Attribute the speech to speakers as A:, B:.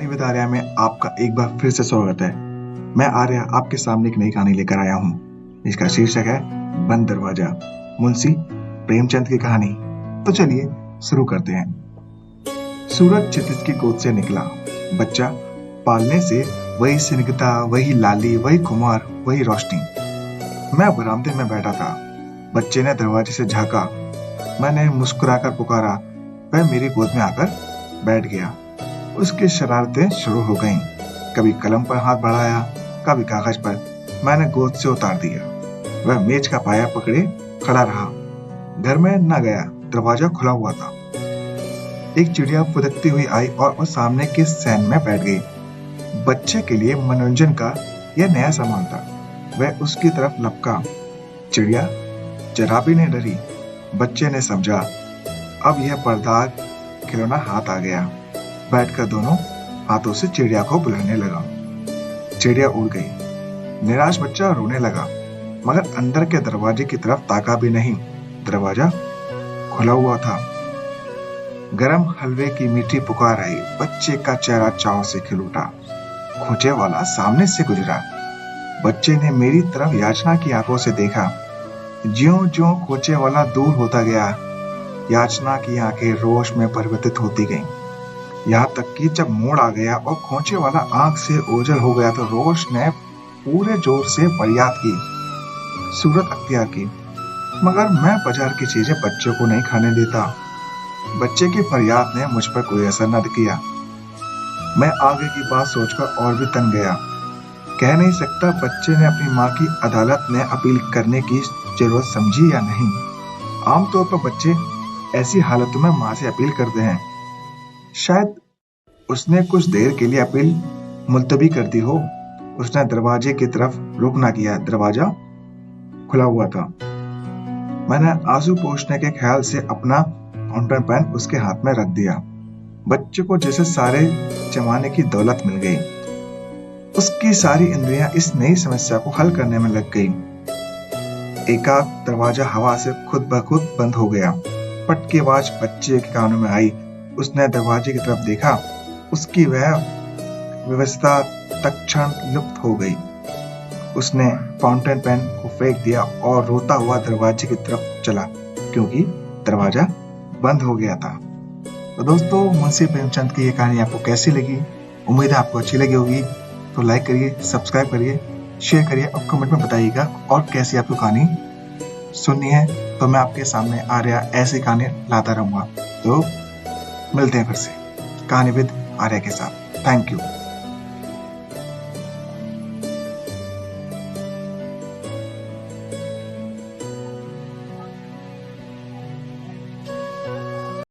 A: With Arya में आपका एक बार फिर से स्वागत है। मैं आर्या आपके सामने एक नई कहानी लेकर आया हूँ। इसका शीर्षक है बंद दरवाजा, मुंशी प्रेमचंद की कहानी। तो चलिए शुरू करते हैं। सूरज क्षितिज की गोद से निकला। बच्चा पालने से वही सिनकता, वही लाली, वही खुमार, वही रोशनी। मैं बरामदे में बैठा था। बच्चे ने दरवाजे से झांका। मैंने मुस्कुराकर पुकारा। वह मेरी गोद में आकर बैठ गया। उसकी शरारतें शुरू हो गईं। कभी कलम पर हाथ बढ़ाया, कभी कागज पर। मैंने गोद से उतार दिया। वह मेज का पाया पकड़े खड़ा रहा। घर में न गया। दरवाजा खुला हुआ था। एक चिड़िया फुदकती हुई आई और वो सामने के सैन में बैठ गई। बच्चे के लिए मनोरंजन का यह नया सामान था। वह उसकी तरफ लपका। चिड़िया जरा भी नहीं डरी। बच्चे ने समझा, अब यह पर्दार खिलौना हाथ आ गया। बैठकर दोनों हाथों से चिड़िया को बुलाने लगा। चिड़िया उड़ गई। निराश बच्चा रोने लगा, मगर अंदर के दरवाजे की तरफ ताका भी नहीं। दरवाजा खुला हुआ था। गरम हलवे की मीठी पुकार आई। बच्चे का चेहरा चाव से खिल उठा। खोचे वाला सामने से गुजरा। बच्चे ने मेरी तरफ याचना की आंखों से देखा। ज्यों-ज्यों खोचे वाला दूर होता गया, याचना की आंखें रोश में परिवर्तित होती गईं। यहाँ तक कि जब मोड़ आ गया और खोचे वाला आंख से ओझल हो गया तो रोश ने पूरे जोर से फरियाद की, सूरत अख्तियार की। मगर मैं बाजार की चीजें बच्चों को नहीं खाने देता। बच्चे की फरियाद ने मुझ पर कोई असर न किया। मैं आगे की बात सोचकर और भी तंग गया। कह नहीं सकता बच्चे ने अपनी माँ की अदालत में अपील करने की जरूरत समझी या नहीं। आमतौर पर बच्चे ऐसी हालतों में माँ से अपील करते हैं। शायद उसने कुछ देर के लिए अपील मुलतवी कर दी हो। उसने दरवाजे की तरफ रुख न किया। दरवाजा खुला हुआ था। मैंने आंसू पोंछने के ख्याल से अपना फाउंटेन पेन उसके हाथ में रख दिया। बच्चे को जैसे सारे जमाने की दौलत मिल गई। उसकी सारी इंद्रियां इस नई समस्या को हल करने में लग गई। एकाएक दरवाजा हवा से खुद ब खुद बंद हो गया। पट की आवाज बच्चे के कानों में आई। उसने दरवाजे की तरफ देखा। उसकी वह व्यवस्था तत्क्षण लुप्त हो गई। उसने फाउंटेन पेन को फेंक दिया और रोता हुआ दरवाजे की तरफ चला, क्योंकि दरवाजा बंद हो गया था। तो दोस्तों, मुंशी प्रेमचंद की ये कहानी आपको कैसी लगी? उम्मीद है आपको अच्छी लगी होगी। तो लाइक करिए, सब्सक्राइब करिए, शेयर करिए और कमेंट में बताइएगा और कैसी आपको कहानी सुननी है। तो मैं आपके सामने आर्या ऐसी कहानी लाता रहूंगा। तो मिलते हैं फिर से कहानी विद आर्या के साथ। Thank you.